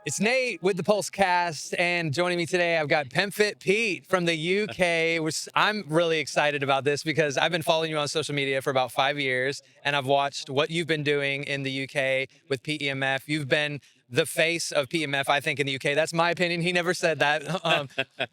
It's Nate with the PulseCast, and joining me today, I've got PEMFiT Pete from the UK. I'm really excited about this because I've been following you on social media for about 5 years, and I've watched what you've been doing in the UK with PEMF. You've been the face of PEMF, I think, in the UK. That's my opinion. He never said that,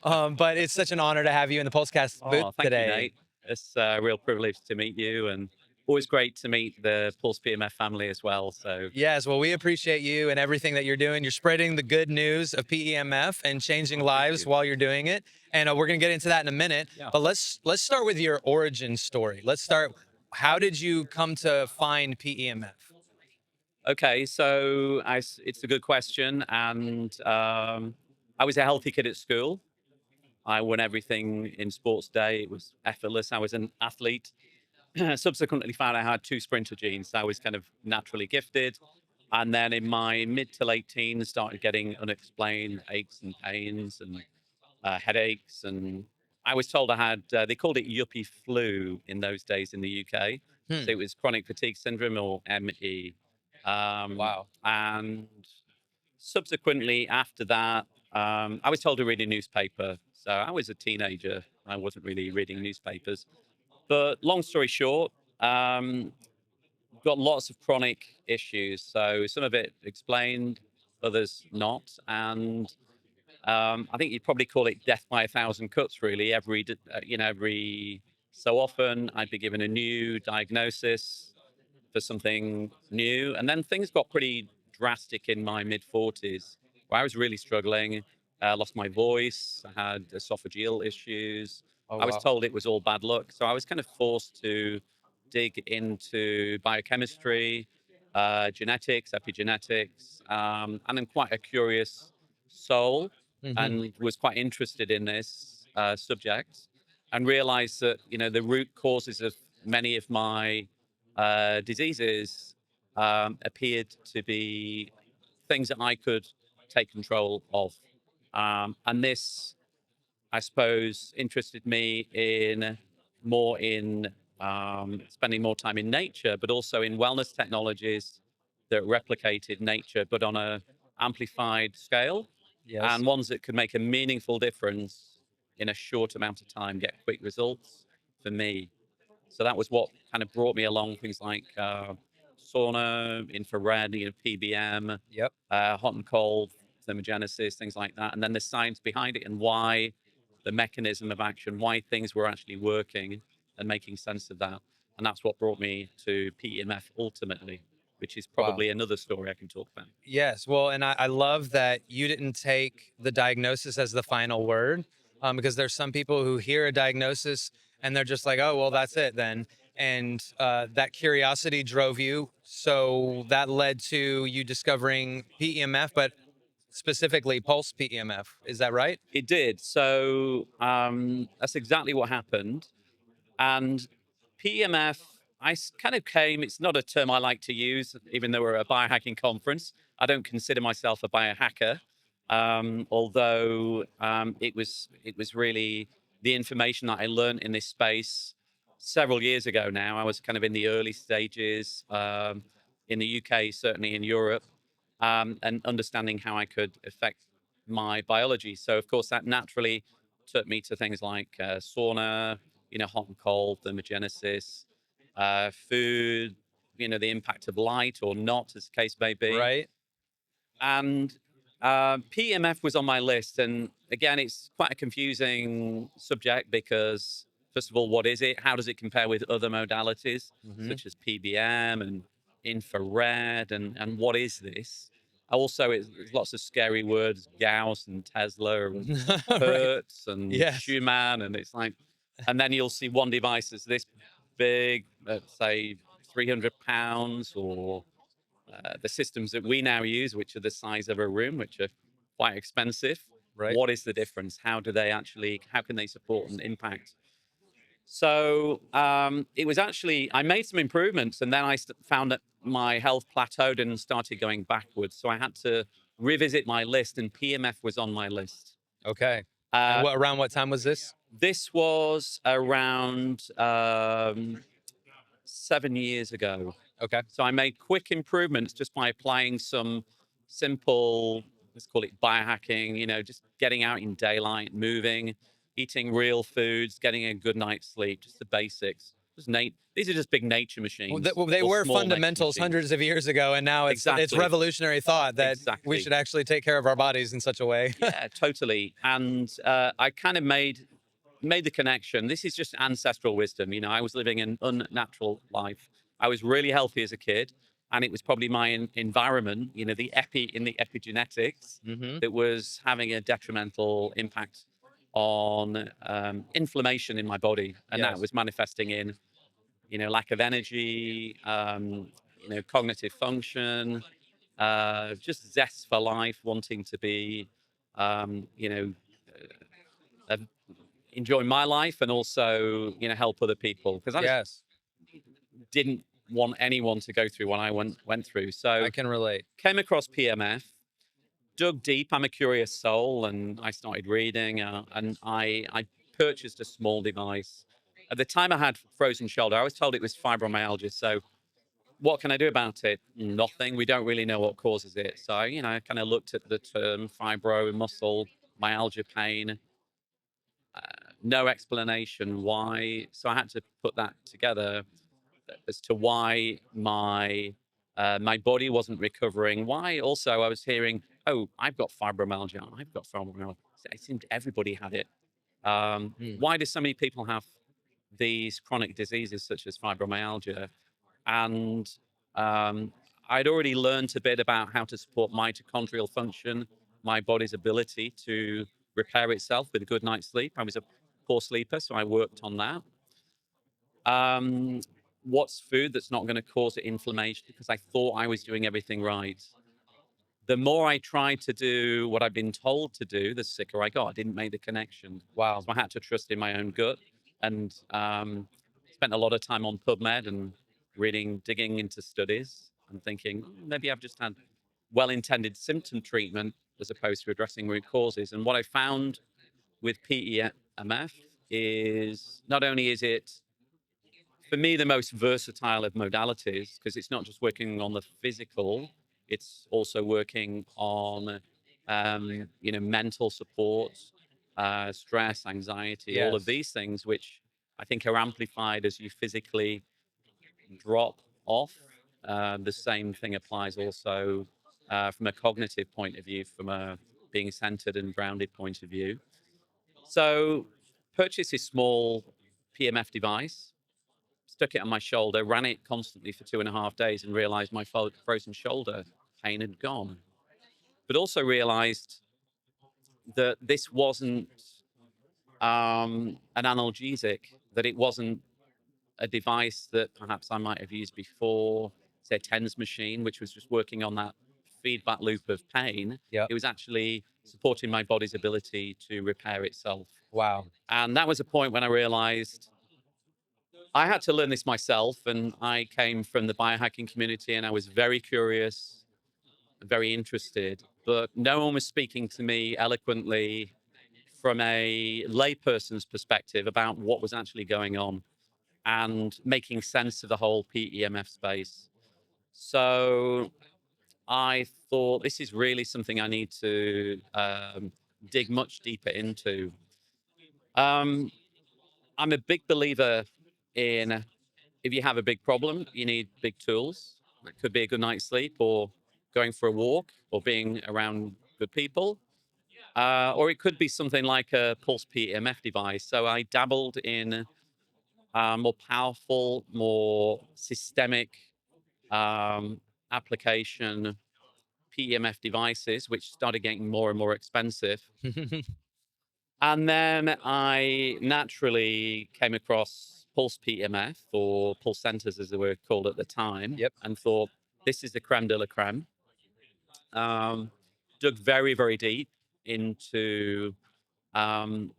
but it's such an honor to have you in the PulseCast booth Oh, thank you, today. Nate. It's a real privilege to meet you, and always great to meet the Pulse PMF family as well. So, Yes, well, we appreciate you and everything that you're doing. You're spreading the good news of PEMF and changing thank lives you. while you're doing it. And we're going to get into that in a minute. Yeah. But let's start with your origin story. Let's start. How did you come to find PEMF? Okay, so it's a good question, and I was a healthy kid at school. I won everything in sports day. It was effortless. I was an athlete. Subsequently, found I had two sprinter genes. So I was kind of naturally gifted. And then in my mid to late teens, started getting unexplained aches and pains and headaches. And I was told I had, they called it yuppie flu in those days in the UK. So Hmm. it was chronic fatigue syndrome, or ME. Wow. And subsequently, after that, I was told to read a newspaper. So I was a teenager. I wasn't really reading newspapers. But long story short, um, got lots of chronic issues. So some of it explained, others not. And I think you'd probably call it death by a thousand cuts. Really, every so often I'd be given a new diagnosis for something new, and then things got pretty drastic in my mid 40s, where I was really struggling. Lost my voice. I had esophageal issues. Oh, I was wow. told it was all bad luck, so I was kind of forced to dig into biochemistry, genetics, epigenetics, and I'm quite a curious soul Hmm. and was quite interested in this subject, and realized that the root causes of many of my diseases appeared to be things that I could take control of, and this, I suppose, interested me in more in spending more time in nature, but also in wellness technologies that replicated nature, but on a amplified scale, Yes. and ones that could make a meaningful difference in a short amount of time, get quick results for me. So that was what kind of brought me along. Things like sauna, infrared, PBM, Yep. hot and cold thermogenesis, things like that, and then the science behind it and why, the mechanism of action, why things were actually working and making sense of that. And that's what brought me to PEMF ultimately, which is Wow. probably another story I can talk about. Yes. Well, and I love that you didn't take the diagnosis as the final word, because there's some people who hear a diagnosis and they're just like, oh, well, that's it then. And that curiosity drove you. So that led to you discovering PEMF, but specifically Pulse PEMF. Is that right? It did. So that's exactly what happened. And PEMF, kind of came, it's not a term I like to use, even though we're a biohacking conference. I don't consider myself a biohacker, although it was really the information that I learned in this space several years ago now. I was kind of in the early stages in the UK, certainly in Europe, and understanding how I could affect my biology. So, of course, that naturally took me to things like sauna, hot and cold, thermogenesis, food, the impact of light or not, as the case may be. Right. And PEMF was on my list. And again, it's quite a confusing subject because, first of all, what is it? How does it compare with other modalities, Hmm. such as PBM and infrared? And what is this? Also, there's lots of scary words, Gauss and Tesla and Right. Hertz and Yes. Schumann. And it's like, and then you'll see one device that's this big, say 300 pounds, or the systems that we now use, which are the size of a room, which are quite expensive. Right. What is the difference? How can they support and impact? So it was actually, I made some improvements, and then I found that my health plateaued and started going backwards. So I had to revisit my list, and PMF was on my list. Okay. And Uh, around what time was this? this was around 7 years ago. Okay. So I made quick improvements just by applying some simple let's call it biohacking, just getting out in daylight, moving, eating real foods, getting a good night's sleep, just the basics. These are just big nature machines Well, they or were small nature fundamentals machines. hundreds of years ago, and now it's Exactly. revolutionary thought that we Exactly. should actually take care of our bodies in such a way. Yeah, totally. And I kind of made the connection. This is just ancestral wisdom. I was living an unnatural life. I was really healthy as a kid, and it was probably my environment, the epigenetics, Hmm. that was having a detrimental impact on inflammation in my body, and that Yes. was manifesting in lack of energy, cognitive function, just zest for life, wanting to be, um, you know, uh, enjoy my life and also, help other people because I just Yes. didn't want anyone to go through what I went through. I So can relate. came across PMF, dug deep. I'm a curious soul, and I started reading, and I purchased a small device. At the time, I had frozen shoulder. I was told it was fibromyalgia. So what can I do about it? Nothing. We don't really know what causes it. So, I kind of looked at the term fibro, muscle, myalgia pain, uh, no explanation why. So I had to put that together as to why my body wasn't recovering. Why also I was hearing, oh, I've got fibromyalgia. I've got fibromyalgia. It seemed everybody had it. Mm. Why do so many people have these chronic diseases such as fibromyalgia? And um, I'd already learned a bit about how to support mitochondrial function, my body's ability to repair itself with a good night's sleep. I was a poor sleeper, so I worked on that. Um, what's food that's not going to cause inflammation? Because I thought I was doing everything right. The more I tried to do what I've been told to do, the sicker I got. I didn't make the connection. Wow. So I had to trust in my own gut and spent a lot of time on PubMed and digging into studies and thinking, maybe I've just had well intended symptom treatment as opposed to addressing root causes. And what I found with PEMF is not only is it for me the most versatile of modalities because it's not just working on the physical, it's also working on mental support, stress, anxiety, all of Yes. these things which I think are amplified as you physically drop off. The same thing applies also from a cognitive point of view, from a being centered and grounded point of view. So purchase a small PMF device, stuck it on my shoulder, ran it constantly for 2.5 days, and realized my frozen shoulder pain had gone. But also realized that this wasn't an analgesic, that it wasn't a device that perhaps I might have used before, say a TENS machine, which was just working on that feedback loop of pain. Yep. It was actually supporting my body's ability to repair itself. Wow. And that was a point when I realized I had to learn this myself, and I came from the biohacking community, and I was very curious, very interested, but no one was speaking to me eloquently from a layperson's perspective about what was actually going on and making sense of the whole PEMF space. So I thought this is really something I need to dig much deeper into. Um, I'm a big believer in if you have a big problem, you need big tools. It could be a good night's sleep, or going for a walk, or being around good people. Or it could be something like a Pulse PEMF device. So I dabbled in more powerful, more systemic application PEMF devices, which started getting more and more expensive. And then I naturally came across Pulse PEMF, or Pulse Centers as they were called at the time, Yep. and thought, this is the creme de la creme. Um, Dug very, very deep into um,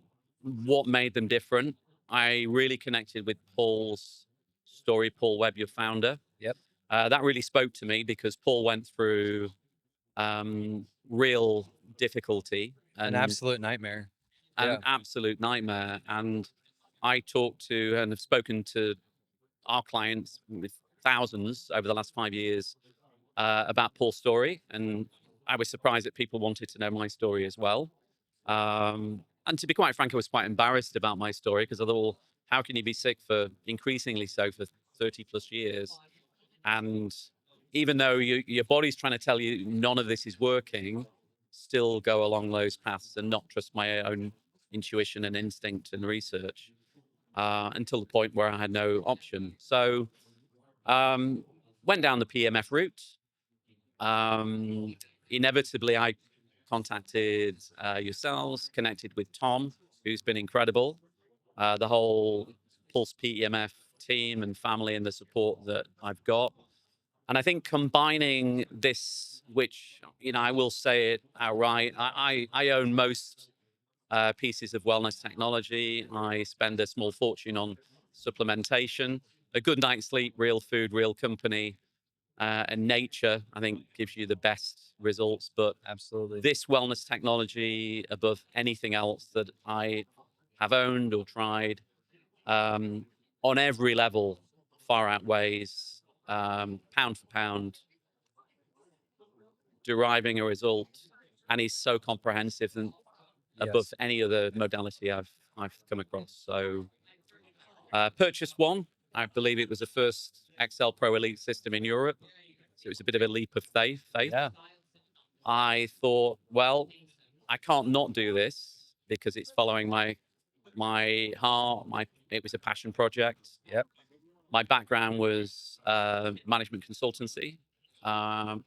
what made them different. I really connected with Paul's story, Paul Webb, your founder. Yep. That really spoke to me because Paul went through real difficulty An and absolute nightmare. an Yeah. absolute nightmare. And I talked to and have spoken to our clients with thousands over the last 5 years about Paul's story. And I was surprised that people wanted to know my story as well. And to be quite frank, I was quite embarrassed about my story because I thought, well, how can you be sick for increasingly so for 30 plus years? And even though your body's trying to tell you none of this is working, still go along those paths and not trust my own intuition and instinct and research until the point where I had no option. So um, went down the PMF route. Um, Inevitably, I contacted yourselves, connected with Tom, who's been incredible, the whole Pulse PEMF team and family and the support that I've got. And I think combining this, which, I will say it outright, I own most pieces of wellness technology. I spend a small fortune on supplementation, a good night's sleep, real food, real company, and nature, I think, gives you the best results. But Absolutely. this wellness technology, above anything else that I have owned or tried, on every level, far outweighs pound for pound, deriving a result, and is so comprehensive and above Yes. any other modality I've come across. So, purchased one. I believe it was the first XL Pro Elite system in Europe. So it was a bit of a leap of faith. Yeah. I thought, well, I can't not do this because it's following my heart. It was a passion project. Yep. My background was management consultancy. Um,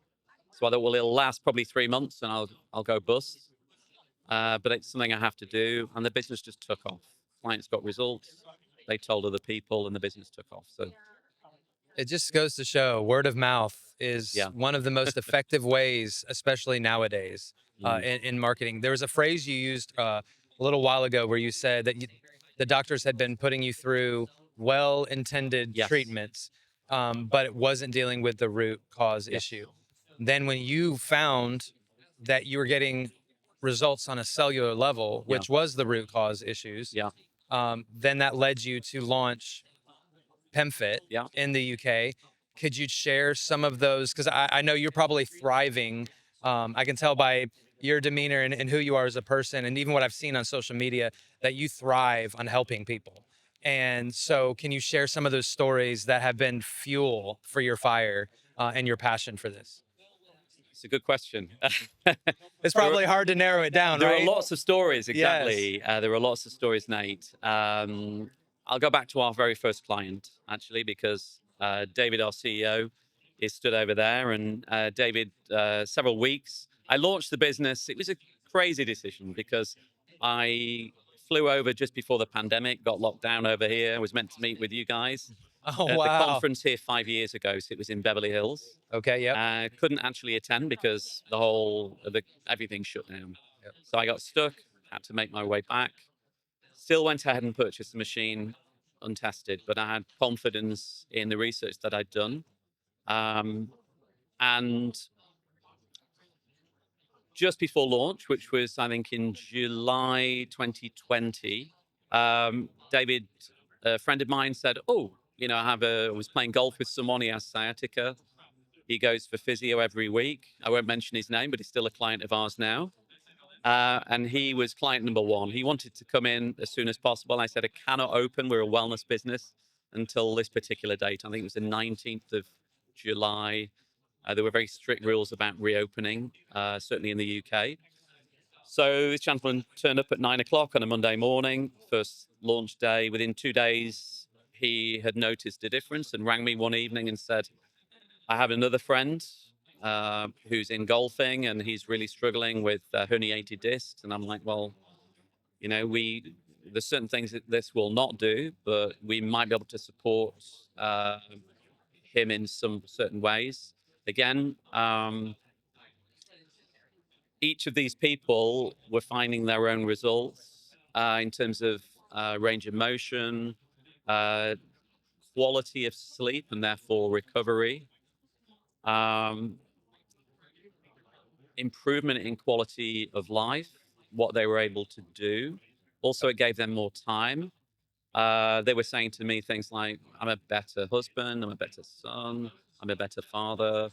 so I thought, well, it'll last probably 3 months and I'll go bust. But it's something I have to do, and the business just took off. Clients got results. They told other people, and the business took off. So It just goes to show word of mouth is yeah, one of the most effective ways, especially nowadays, mm, in marketing. There was a phrase you used a little while ago where you said that the doctors had been putting you through well-intended yes, treatments, but it wasn't dealing with the root cause yes, issue. Then when you found that you were getting results on a cellular level, yeah, which was the root cause issues, yeah, then that led you to launch PEMFiT yeah, in the UK. Could you share some of those? Because I know you're probably thriving. I can tell by your demeanor and who you are as a person, and even what I've seen on social media, that you thrive on helping people. And so, can you share some of those stories that have been fuel for your fire and your passion for this? it's a good question. It's there, are, probably hard to narrow it down, there are right? lots of stories, Yes. exactly. There are lots of stories, Nate. I'll go back to our very first client, actually, because David, our CEO, is stood over there. And David, several weeks, I launched the business. It was a crazy decision because I flew over just before the pandemic, got locked down over here. I was meant to meet with you guys Oh, at the wow. conference here 5 years ago. So it was in Beverly Hills. Okay. Yep. Couldn't actually attend because everything shut down. Yep. So I got stuck, had to make my way back. Still went ahead and purchased the machine untested, but I had confidence in the research that I'd done. Um, and just before launch, which was I think in July 2020, David, a friend of mine, said, "Oh, I was playing golf with someone. He has sciatica. He goes for physio every week. I won't mention his name, but he's still a client of ours now. And he was client number one. He wanted to come in as soon as possible. I said, I cannot open. We're a wellness business until this particular date. I think it was the 19th of July. There were very strict rules about reopening, certainly in the UK. So this gentleman turned up at 9 o'clock on a Monday morning, first launch day. Within 2 days, he had noticed a difference and rang me one evening and said, I have another friend who's in golfing and he's really struggling with herniated discs. And I'm like, well, there's certain things that this will not do, but we might be able to support him in some certain ways. Again, each of these people were finding their own results in terms of range of motion, uh, quality of sleep, and therefore recovery. Um, Improvement in quality of life, what they were able to do. Also, it gave them more time. They were saying to me things like, I'm a better husband, I'm a better son, I'm a better father.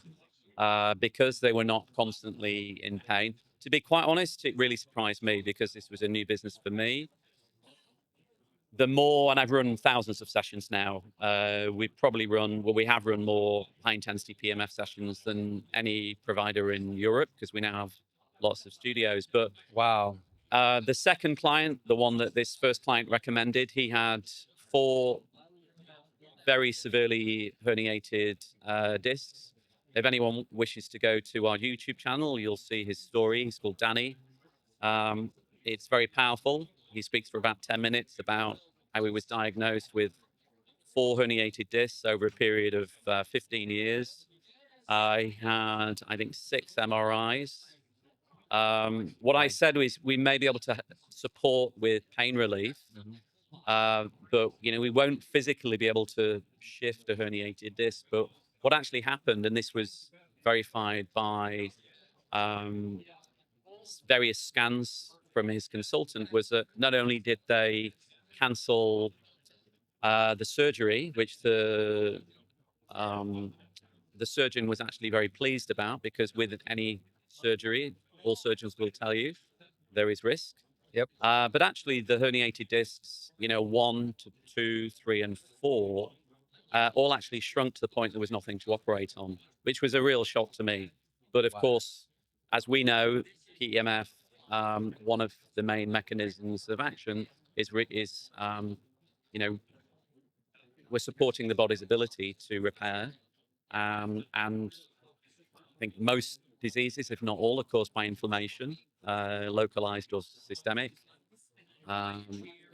because they were not constantly in pain. To be quite honest, it really surprised me because this was a new business for me. The more, and I've run thousands of sessions now, we probably run, well, we have run more high intensity PMF sessions than any provider in Europe because we now have lots of studios. But Wow. the second client, the one that this first client recommended, he had 4 very severely herniated discs. If anyone wishes to go to our YouTube channel, you'll see his story. He's called Danny. Um, it's very powerful. He speaks for about 10 minutes about how he was diagnosed with 4 herniated discs over a period of 15 years. I had, I think, 6 MRIs. What I Right. said was we may be able to support with pain relief, Mhm. but we won't physically be able to shift a herniated disc. But what actually happened, and this was verified by um, various scans from his consultant, was that not only did they cancel the surgery, which um, the surgeon was actually very pleased about, because with any surgery, all surgeons will tell you there is risk. Yep. But actually, the herniated discs, 1 to 2, 3, and 4, all actually shrunk to the point there was nothing to operate on, which was a real shock to me. But of Wow. course, as we know, PEMF, one of the main mechanisms of action is you know, we're supporting the body's ability to repair. And I think most diseases, if not all, are caused by inflammation, localized or systemic, um,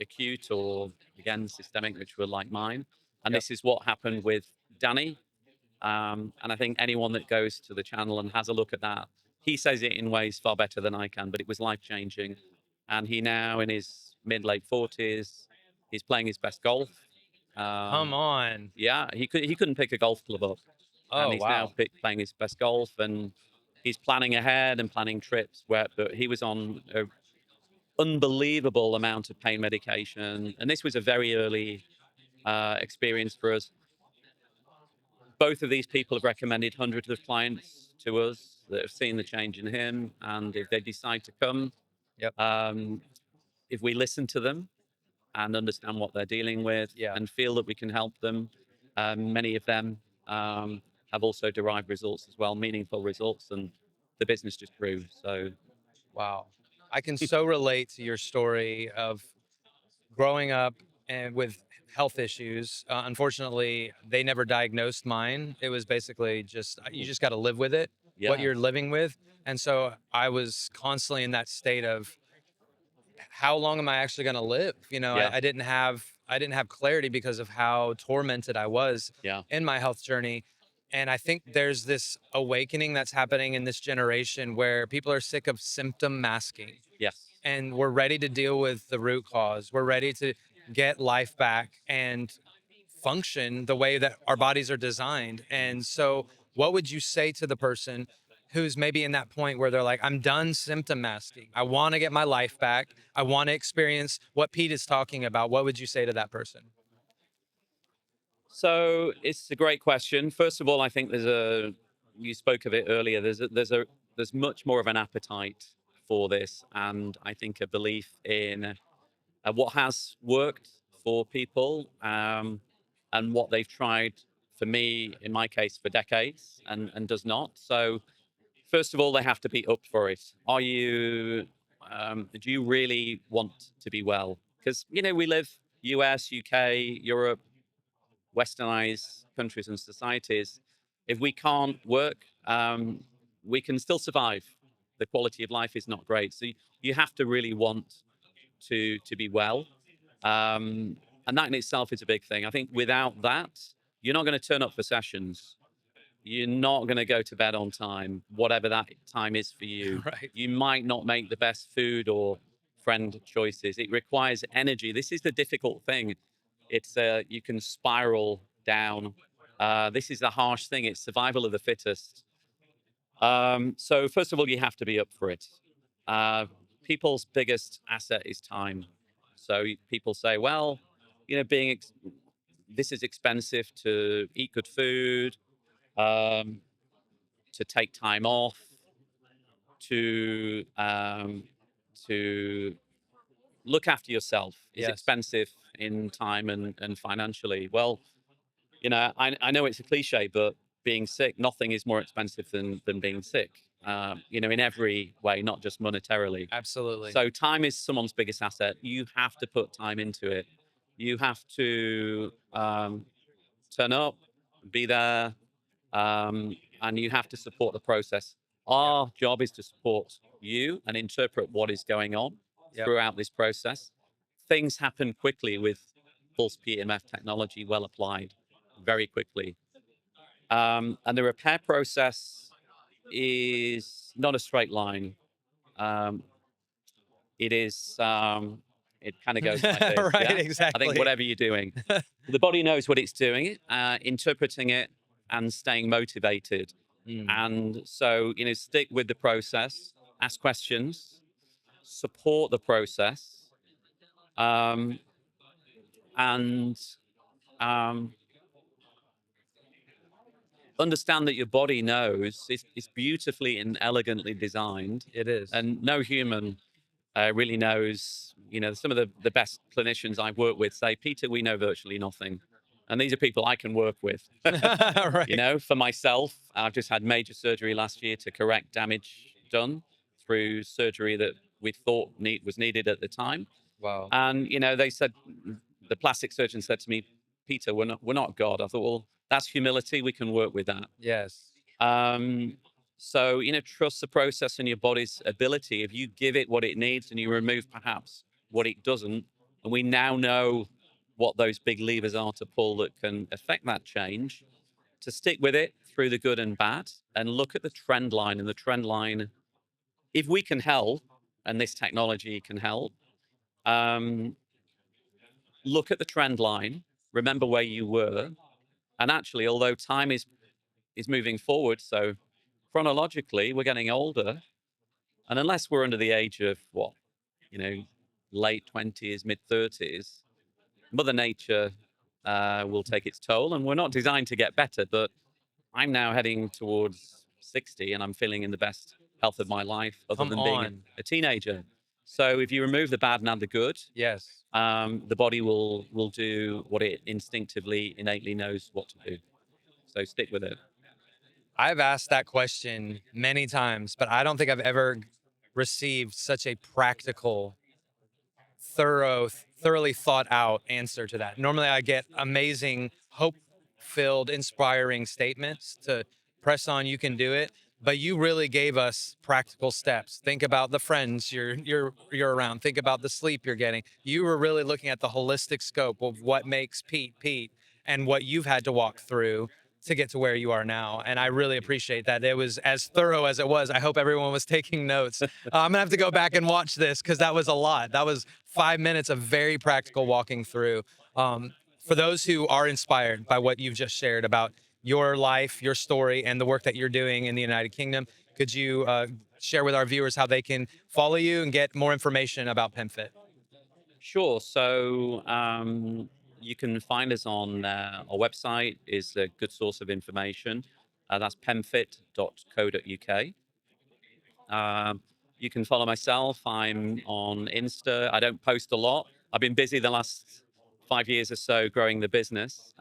acute or, again, systemic, which were like mine. And Yep. this is what happened with Danny. And I think anyone that goes to the channel and has a look at that, he says it in ways far better than I can, but it was life changing. And he now, in his late 40s, he's playing his best golf. Come Um, on. yeah, he couldn't pick a golf club up, and Oh, he's now wow. playing his best golf, and he's planning ahead and planning trips. But he was on an unbelievable amount of pain medication, and this was a very early experience for us. Both of these people have recommended hundreds of clients to us that have seen the change in him, and if they decide to come, Yep. um, if we listen to them and understand what they're dealing with Yeah. and feel that we can help them. Many of them have also derived results as well, meaningful results, and the business just grew. So, Wow. I can so relate to your story of growing up and with health issues. Unfortunately, they never diagnosed mine. It was basically just you ooh, just got to live with it, what yeah, you're living with. And so I was constantly in that state of how long am I actually going to live? yeah, I didn't have clarity because of how tormented I was yeah, in my health journey. And I think there's this awakening that's happening in this generation where people are sick of symptom masking yes, and we're ready to deal with the root cause. We're ready to get life back and function the way that our bodies are designed. mm. And so, what would you say to the person who's maybe in that point where they're like, I'm done symptom masking. I want to get my life back. I want to experience what Pete is talking about. What would you say to that person? So it's a great question. First of all, I think you spoke of it earlier. There's much more of an appetite for this, and I think a belief in what has worked for people, and what they've tried, for me, in my case, for decades, and does not. So, first of all, they have to be up for it. Do you really want to be well? Because, we live US, UK, Europe, westernized countries and societies. If we can't work, we can still survive. The quality of life is not great. So you have to really want to be well, and that in itself is a big thing. I think without that, you're not going to turn up for sessions. You're not going to go to bed on time, whatever that time is for you. Right. You might not make the best food or friend choices. It requires energy. This is the difficult thing. It's you can spiral down. This is the harsh thing. It's survival of the fittest. So first of all, you have to be up for it. Uh, People's biggest asset is time. So people say, well, this is expensive to eat good food. Um, to take time off, to look after yourself is Yes. expensive in time and financially. Well, I know it's a cliche, but being sick, nothing is more expensive than being sick. In every way, not just monetarily. Absolutely. So time is someone's biggest asset. You have to put time into it. You have to turn up, be there, and you have to support the process. Yeah. Our job is to support you and interpret what is going on Yep. throughout this process. Things happen quickly with Pulse PEMF technology, well applied, very quickly. And the repair process is not a straight line. Um, it is, it kind of goes like this. Right. Yeah. I think Exactly. whatever you're doing, the body knows what it's doing, interpreting it and staying motivated. Mm. And so, stick with the process, ask questions, support the process, um, and um, understand that your body knows it's beautifully and elegantly designed, It is. and no human really knows. Some of the best clinicians I've worked with say, Peter, we know virtually nothing. And these are people I can work with. Right. For myself, I've just had major surgery last year to correct damage done through surgery that we thought was needed at the time. Wow. And, they said, the plastic surgeon said to me, Peter, we're not God. I thought, well, that's humility. We can work with that. Yes. Um, so, trust the process and your body's ability. If you give it what it needs and you remove perhaps what it doesn't, and we now know what those big levers are to pull that can affect that change, to stick with it through the good and bad and look at the trend line. And the trend line, if we can help, and this technology can help, um, look at the trend line, remember where you were. And actually, although time is moving forward, so chronologically, we're getting older. And unless we're under the age of you know, late 20s, mid 30s, Mother Nature will take its toll. And we're not designed to get better, but I'm now heading towards 60 and I'm feeling in the best health of my life other Come than being on. a teenager. So if you remove the bad and the good, Yes. the body will do what it instinctively, innately knows what to do. So stick with it. I've asked that question many times, but I don't think I've ever received such a practical, thoroughly thought out answer to that. Normally, I get amazing, hope filled, inspiring statements to press on, you can do it. But you really gave us practical steps. Think about the friends you're around. Think about the sleep you're getting. You were really looking at the holistic scope of what makes Pete Pete and what you've had to walk through to get to where you are now. And I really appreciate that. It was as thorough as it was. I hope everyone was taking notes. I'm gonna have to go back and watch this because that was a lot. That was 5 minutes of very practical walking through. For those who are inspired by what you've just shared about your life, your story, and the work that you're doing in the United Kingdom, could you share with our viewers how they can follow you and get more information about PEMFit? Sure. So you can find us on our website is a good source of information. That's pemfit.co.uk. You can follow myself. I'm on Insta. I don't post a lot. I've been busy the last 5 years or so growing the business.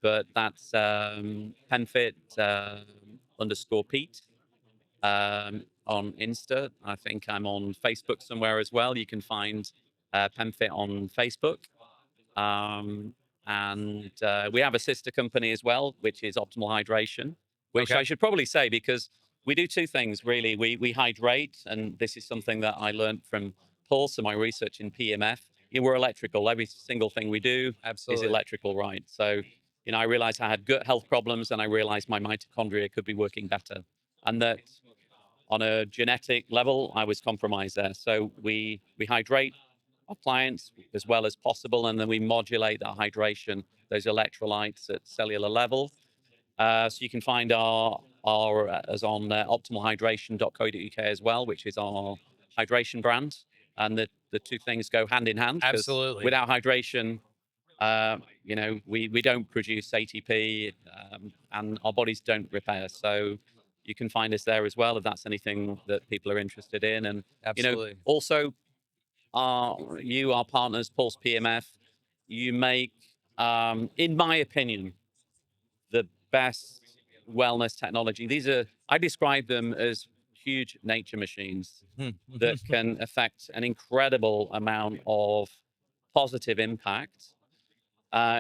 But that's PEMFit underscore Pete on Insta. I think I'm on Facebook somewhere as well. You can find PEMFit on Facebook. Um, and we have a sister company as well, which is Optimal Hydration, which Okay. I should probably say because we do two things really. We hydrate, and this is something that I learned from Pulse and my research in PMF. We're electrical. Every single thing we do is Absolutely. electrical, right? So, I realized I had gut health problems, and I realized my mitochondria could be working better, and that on a genetic level, I was compromised there. So we hydrate our clients as well as possible, and then we modulate that hydration, those electrolytes at cellular level. So you can find our as on optimalhydration.co.uk as well, which is our hydration brand, and the two things go hand in hand because Absolutely. without hydration, You know, we don't produce ATP, and our bodies don't repair. So you can find us there as well if that's anything that people are interested in. And you know, Absolutely. also our partners, Pulse PEMF, you make, in my opinion, the best wellness technology. I describe them as huge nature machines that can affect an incredible amount of positive impact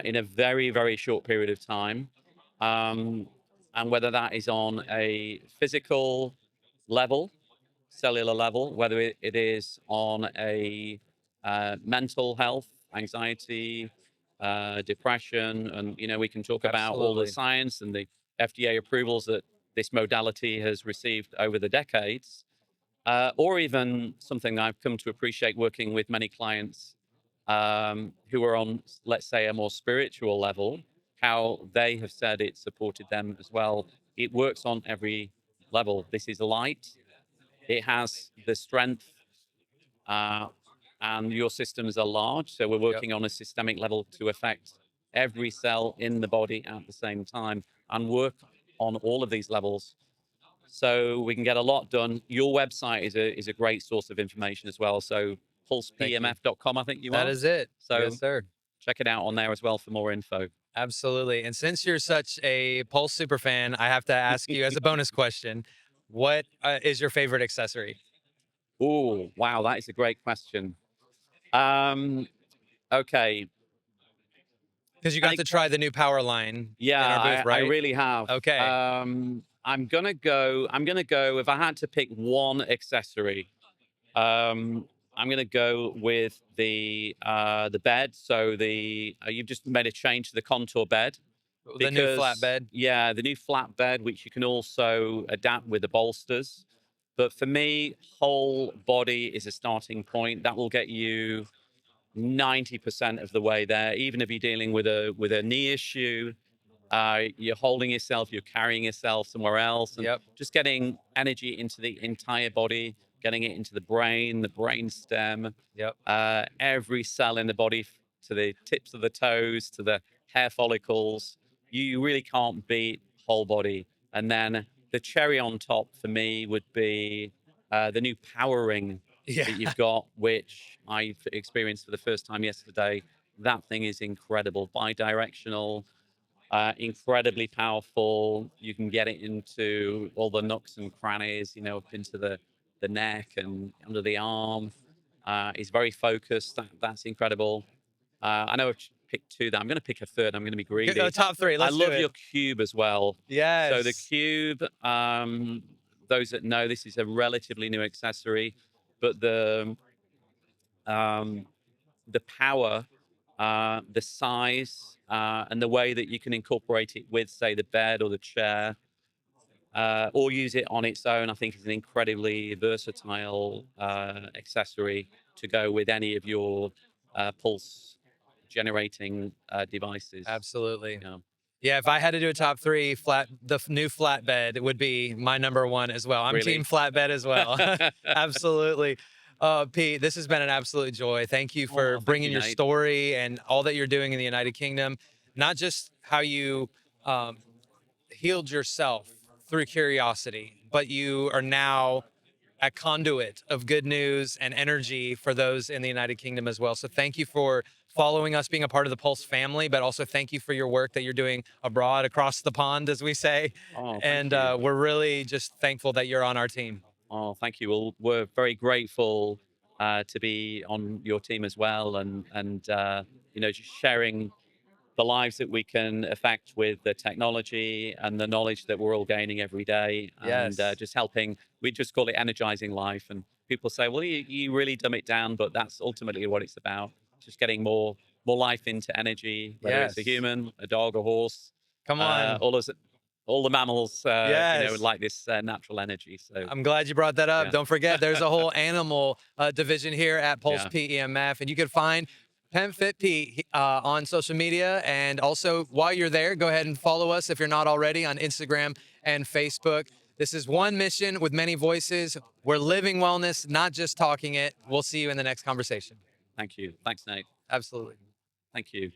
in a very, very short period of time. Um, and whether that is on a physical level, cellular level, whether it is on a mental health, anxiety, depression, and you know we can talk about all the Absolutely. science and the FDA approvals that this modality has received over the decades, or even something I've come to appreciate working with many clients who are on, let's say, a more spiritual level, how they have said it supported them as well. It works on every level. This is light, it has the strength, uh, and your systems are large. So we're Yep. working on a systemic level to affect every cell in the body at the same time and work on all of these levels. So we can get a lot done. Your website is a great source of information as well. So Thank you. pulsepemf.com, I think you That are. is it. Yes, So sir. check it out on there as well for more info. Absolutely. And since you're such a Pulse super fan, I have to ask you as a bonus question, what is your favorite accessory? Oh, wow, that is a great question. Um, okay. Because you I got think to try the new power line Yeah, in our booth, I right? really have. Okay. I'm gonna go, if I had to pick one accessory, um, I'm gonna go with the bed. So you've just made a change to the contour bed The new because, flatbed. yeah, the new flat bed, which you can also adapt with the bolsters. But for me, whole body is a starting point. That will get you 90% of the way there. Even if you're dealing with a knee issue, you're holding yourself, you're carrying yourself somewhere else, and Yep. just getting energy into the entire body, getting it into the brain stem, Yep. every cell in the body, to the tips of the toes, to the hair follicles. You really can't beat whole body. And then the cherry on top for me would be the new power ring Yeah. that you've got, which I've experienced for the first time yesterday. That thing is incredible, bi-directional, incredibly powerful. You can get it into all the nooks and crannies, you know, up into the neck and under the arm. It's very focused. That's incredible. I know I've picked two. That I'm going to pick a third. I'm going to be greedy. Top three. I Let's do love it. your cube as well. So the Yes. cube, those that know, this is a relatively new accessory, but um, the power, the size, and the way that you can incorporate it with, say, the bed or the chair, or use it on its own, I think is an incredibly versatile accessory to go with any of your pulse generating devices. Absolutely. Yeah, Yeah, if I had to do a top three, new flatbed would be my number one as well. I'm team really. flatbed as well. Absolutely. Pete, this has been an absolute joy. Thank you for Oh, thank bringing you, your Nate. story and all that you're doing in the United Kingdom, not just how you um, healed yourself through curiosity, but you are now a conduit of good news and energy for those in the United Kingdom as well. So thank you for following us, being a part of the Pulse family, but also thank you for your work that you're doing abroad, across the pond, as we say. Oh, thank And you. we're really just thankful that you're on our team. Oh, thank you. Well, we're very grateful to be on your team as well, and you know, just sharing the lives that we can affect with the technology and the knowledge that we're all gaining every day, and Yes. just helping. We just call it energizing life, and people say, "Well, you really dumb it down," but that's ultimately what it's about. Just getting more life into energy, whether it's a Yes. human, a dog, a horse, Come on. all those, all the mammals, you know, Yes. like this natural energy. So I'm glad you brought that up. yeah, Don't forget, there's a whole animal division here at Pulse yeah. PEMF, and you can find PEMFit Pete on social media. And also, while you're there, go ahead and follow us if you're not already on Instagram and Facebook. This is one mission with many voices. We're living wellness, not just talking it. We'll see you in the next conversation. Thank you. Thanks, Nate. Absolutely. Thank you.